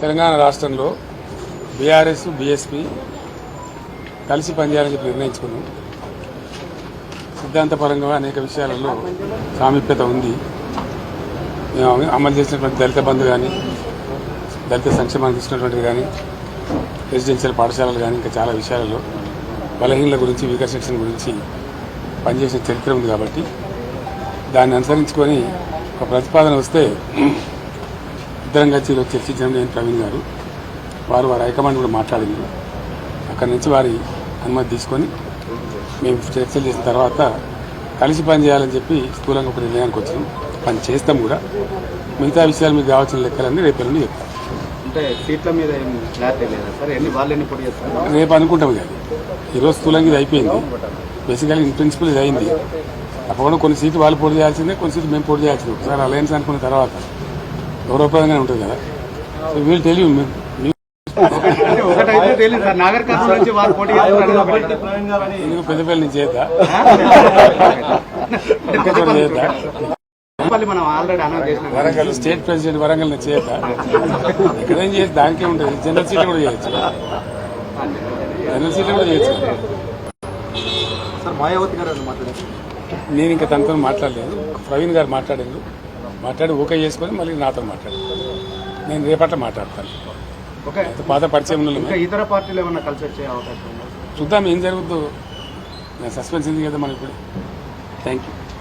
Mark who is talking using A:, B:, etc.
A: తెలంగాణ రాష్ట్రంలో BRS BSP కలిసి పనిచేయాలని చెప్పి నిర్ణయించుకున్నాం. సిద్ధాంతపరంగా అనేక విషయాలలో సామీప్యత ఉంది. మేము అమలు చేసినటువంటి దళిత బంధు కానీ, దళిత సంక్షేమాన్ని తీసుకున్నటువంటిది కానీ, రెసిడెన్షియల్ పాఠశాలలు కానీ, ఇంకా చాలా విషయాలలో బలహీనల గురించి, వీకర్ సెక్షన్ గురించి పనిచేసిన చరిత్ర ఉంది. కాబట్టి దాన్ని అనుసరించుకొని ఒక ప్రతిపాదన వస్తే ఇద్దరం కలిసి చర్చించడం నేను ప్రవీణ్ గారు వారు హైకమాండ్ కూడా మాట్లాడింది. అక్కడి నుంచి వారి అనుమతి తీసుకొని మేము చర్చలు చేసిన తర్వాత కలిసి పని చేయాలని చెప్పి స్థూలంగా ఒక నిర్ణయానికి వచ్చినాం. పని చేస్తాం కూడా. మిగతా విషయాలు మీకు కావాల్సిన లెక్కలన్నీ రేపు నుండి చెప్తాం.
B: అంటే సీట్ల మీద
A: రేపు అనుకుంటాం. కానీ ఈరోజు స్థూలంగా ఇది అయిపోయింది. బేసికల్గా ఇన్ ప్రిన్సిపల్ ఇది అయింది. తప్పకుండా కొన్ని సీట్లు వాళ్ళు పోటీ చేయాల్సిందే, కొన్ని సీట్లు మేము పోటీ చేయాల్సింది. ఒకసారి అలయన్స్ అనుకున్న తర్వాత గౌరవప్రదంగానే ఉంటుంది కదా. సో వీళ్ళు తెలియదు
B: ఒకటైతే తెలియదు సార్, నాగర్ కర్నూలు నుంచి వారు పోటీ
A: ఎందుకు పెద్దపల్లి నుంచి చేద్దా
B: మనం ఆల్రెడీ అనౌన్స్ చేసినాం.
A: వరంగల్ స్టేట్ ప్రెసిడెంట్ వరంగల్ నుంచి చేద్దా ఎక్కడేం చేసి దానికే ఉంటుంది. జనరల్ సీట్లు కూడా చేయొచ్చు. జనరల్ సీట్లు కూడా చేయొచ్చు.
B: సార్ మాయావతి గారు మాట్లాడారు.
A: నేను ఇంకా తనతో మాట్లాడలేదు. ప్రవీణ్ గారు మాట్లాడి ఓకే చేసుకొని మళ్ళీ నాతో మాట్లాడారు. నేను రేపట్ల మాట్లాడతాను. పాత పరిచయం
B: ఇతర పార్టీలు ఏమన్నా కలిసి వచ్చే అవకాశం ఉందా?
A: చూద్దాం ఏం జరుగుతుందో. నేను సస్పెన్స్ ఉంది కదా మనకి ఇప్పుడు. Thank you.